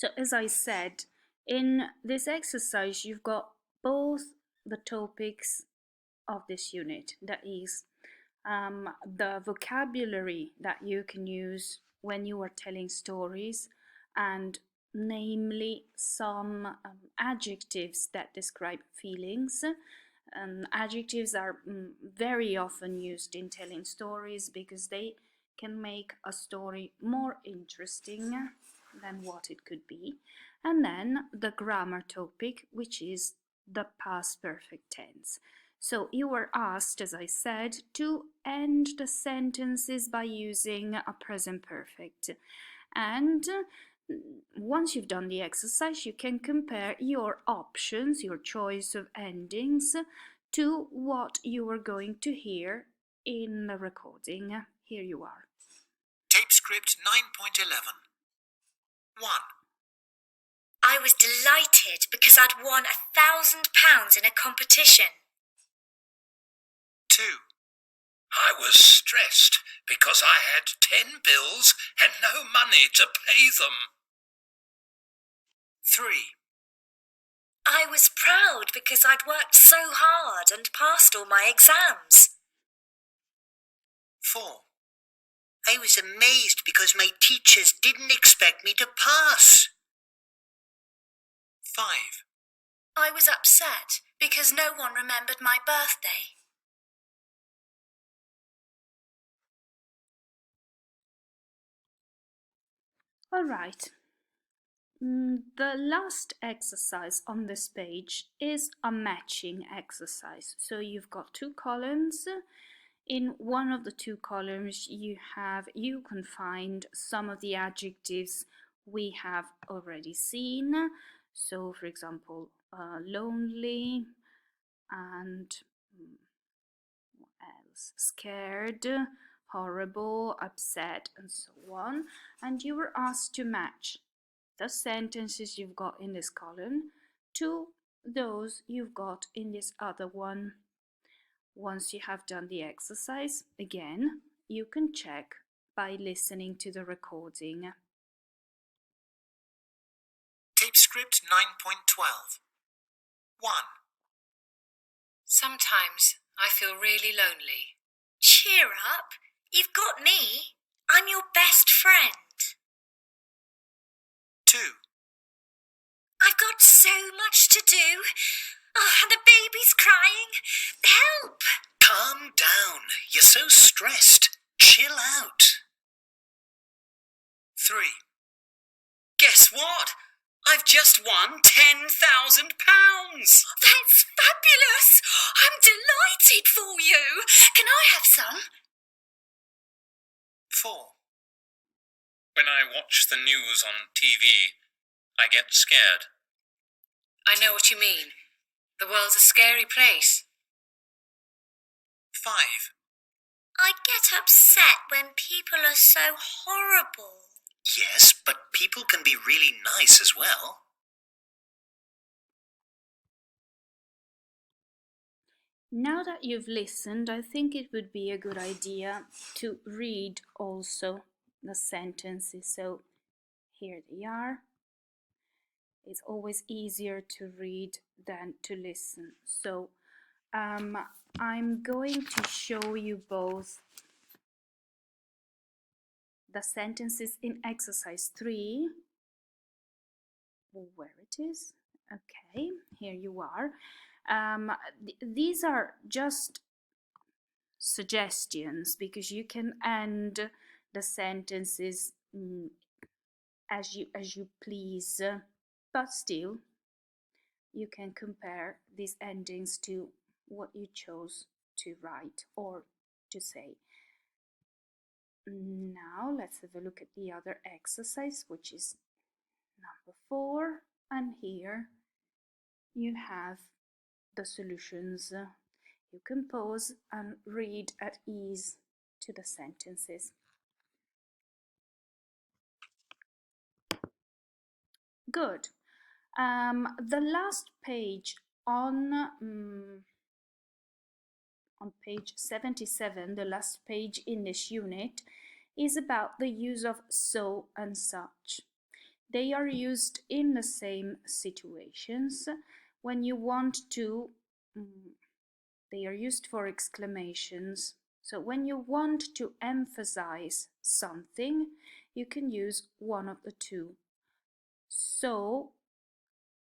So as I said, in this exercise, you've got both the topics of this unit, that is the vocabulary that you can use when you are telling stories, and namely some adjectives that describe feelings. Adjectives are very often used in telling stories because they can make a story more interesting than what it could be. And then the grammar topic, which is the past perfect tense. So you were asked, as I said, to end the sentences by using a present perfect. And once you've done the exercise, you can compare your options, your choice of endings, to what you are going to hear in the recording. Here you are. Tape script 9.11. 1. I was delighted because I'd won £1,000 in a competition. 2. I was stressed because I had 10 bills and no money to pay them. 3. I was proud because I'd worked so hard and passed all my exams. 4. I was amazed because my teachers didn't expect me to pass. 5. I was upset because no one remembered my birthday. All right. The last exercise on this page is a matching exercise. So you've got two columns. In one of the two columns you can find some of the adjectives we have already seen. So for example, lonely and what else? Scared, horrible, upset, and so on. And you were asked to match the sentences you've got in this column to those you've got in this other one. Once you have done the exercise, again, you can check by listening to the recording. Tape script 9.12. 1. Sometimes I feel really lonely. Cheer up, you've got me. I'm your best friend. 2. I've got so much to do. Oh, and the baby's crying. Help! Calm down. You're so stressed. Chill out. 3. Guess what? I've just won £10,000. That's fabulous! I'm delighted for you. Can I have some? 4. When I watch the news on TV, I get scared. I know what you mean. The world's a scary place. 5. I get upset when people are so horrible. Yes, but people can be really nice as well. Now that you've listened, I think it would be a good idea to read also the sentences. So here they are. It's always easier to read than to listen. So I'm going to show you both the sentences in exercise 3. Where it is? Okay, here you are. These are just suggestions because you can end the sentences as you please, but still you can compare these endings to what you chose to write or to say. Now let's have a look at the other exercise, which is number 4, and here you have the solutions. You can pause and read at ease to the sentences. Good. The last page on page 77, the last page in this unit, is about the use of so and such. They are used in the same situations when you want to, they are used for exclamations. So when you want to emphasize something, you can use one of the two. So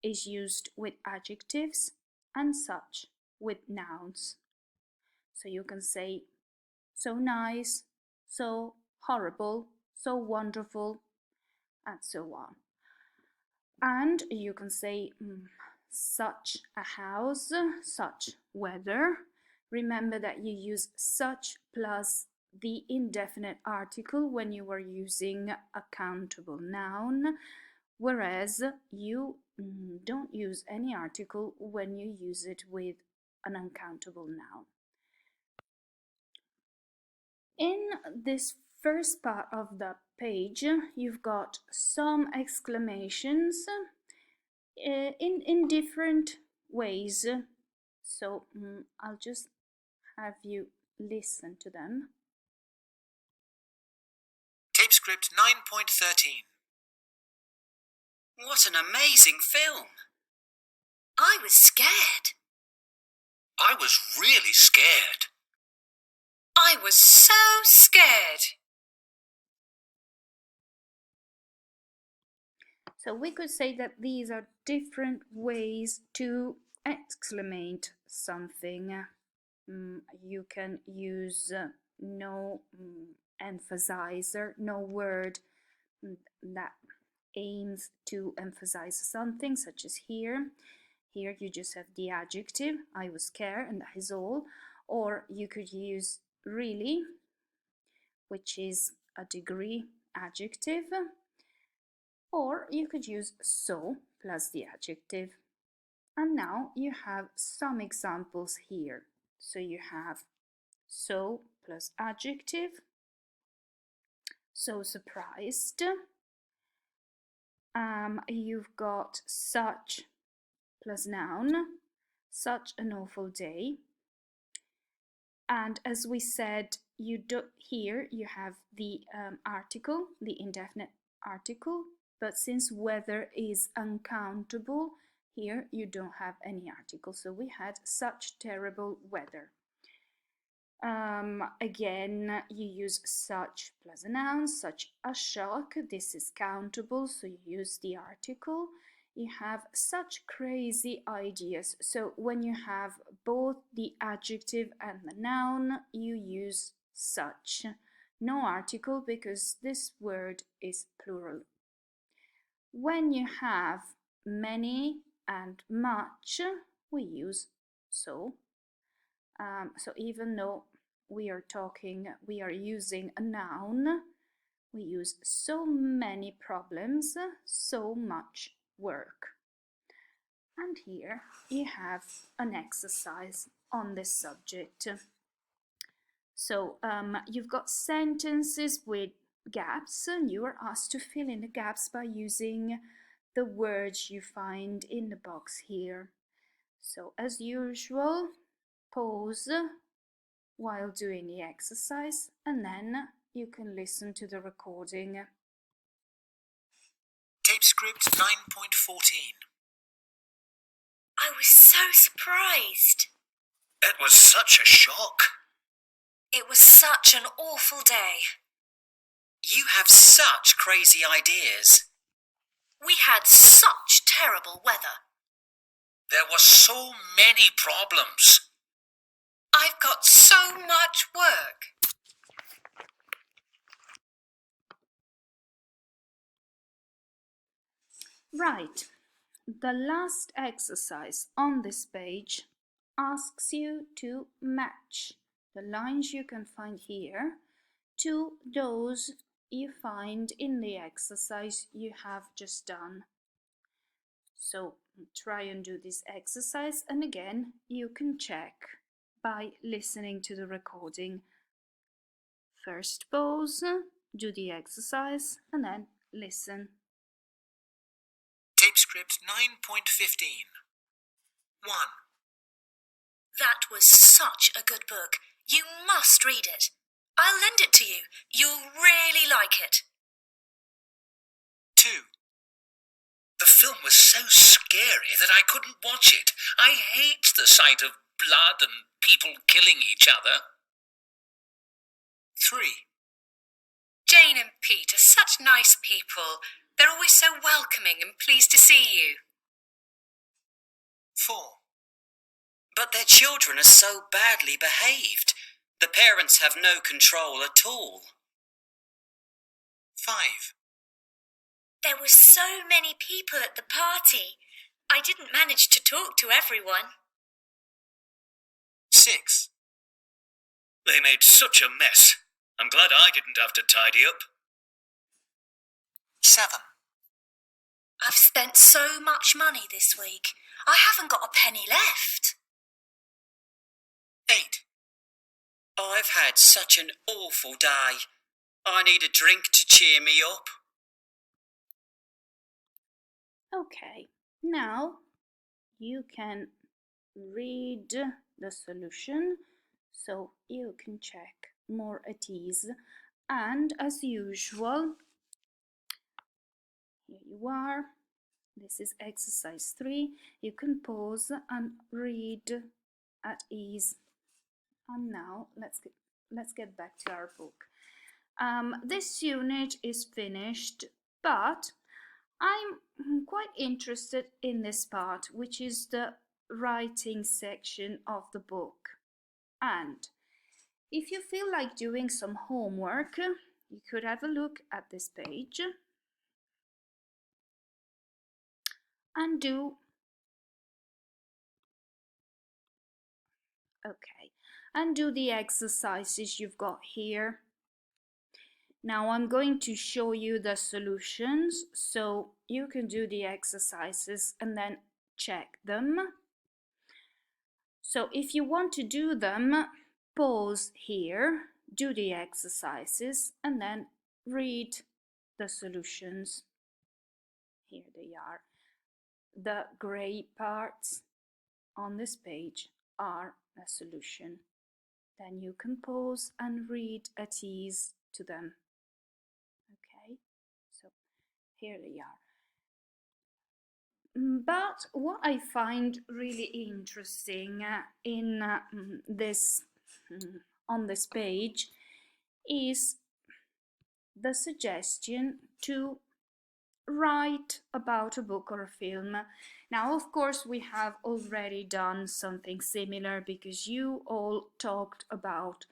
is used with adjectives and such with nouns. So you can say so nice, so horrible, so wonderful, and so on. And you can say such a house, such weather. Remember that you use such plus the indefinite article when you are using a countable noun, whereas you don't use any article when you use it with an uncountable noun. In this first part of the page, you've got some exclamations in different ways. So I'll just have you listen to them. Tape script 9.13. What an amazing film! I was scared. I was really scared. I was so scared. So we could say that these are different ways to exclamate something. You can use no emphasizer, no word that aims to emphasize something, such as here. Here you just have the adjective, I was scared, and that is all. Or you could use really, which is a degree adjective. Or you could use so plus the adjective. And now you have some examples here. So you have so plus adjective, so surprised. You've got such plus noun, such an awful day. And as we said, here you have the article, the indefinite article, but since weather is uncountable, here you don't have any article. So we had such terrible weather. Again, you use such plus a noun, such a shock. This is countable, so you use the article. You have such crazy ideas. So when you have both the adjective and the noun, you use such. No article because this word is plural. When you have many and much, we use so. So even though we are using a noun, we use so many problems, so much work. And here you have an exercise on this subject. So you've got sentences with gaps, and you are asked to fill in the gaps by using the words you find in the box here. So as usual, pause while doing the exercise, and then you can listen to the recording. Tape script 9.14. I was so surprised. It was such a shock. It was such an awful day. You have such crazy ideas. We had such terrible weather. There were so many problems. I've got so much work. Right, the last exercise on this page asks you to match the lines you can find here to those you find in the exercise you have just done. So try and do this exercise, and again you can check by listening to the recording. First pause, do the exercise, and then listen. Tape script 9.15. 1. That was such a good book. You must read it. I'll lend it to you. You'll really like it. 2. film was so scary that I couldn't watch it. I hate the sight of blood and people killing each other. 3. Jane and Pete are such nice people. They're always so welcoming and pleased to see you. 4. But their children are so badly behaved. The parents have no control at all. 5. There were so many people at the party. I didn't manage to talk to everyone. 6. They made such a mess. I'm glad I didn't have to tidy up. 7. I've spent so much money this week. I haven't got a penny left. 8. I've had such an awful day. I need a drink to cheer me up. Okay, now you can read the solution so you can check more at ease, and as usual, here you are. This is exercise 3. You can pause and read at ease. And now let's get back to our book. This unit is finished, but I'm quite interested in this part, which is the writing section of the book. And if you feel like doing some homework, you could have a look at this page and do the exercises you've got here. Now I'm going to show you the solutions so you can do the exercises and then check them. So if you want to do them, pause here, do the exercises, and then read the solutions. Here they are. The grey parts on this page are a solution. Then you can pause and read at ease to them. Okay, so here they are. But what I find really interesting in on this page is the suggestion to write about a book or a film. Now, of course, we have already done something similar because you all talked about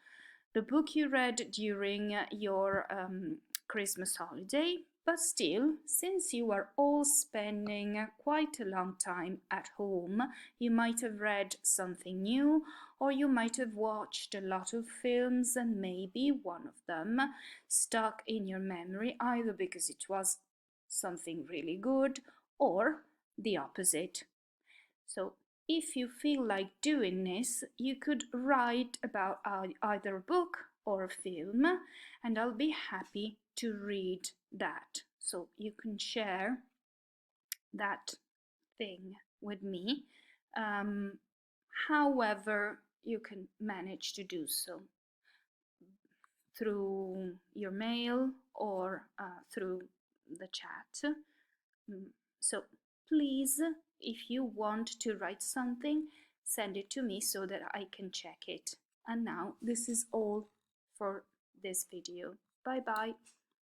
the book you read during your Christmas holiday. But still, since you are all spending quite a long time at home, you might have read something new, or you might have watched a lot of films and maybe one of them stuck in your memory, either because it was something really good or the opposite. So if you feel like doing this, you could write about either a book or a film, and I'll be happy to read that. So you can share that thing with me, however you can manage to do so, through your mail or through the chat. So please, if you want to write something, send it to me so that I can check it. And now this is all for this video. Bye bye.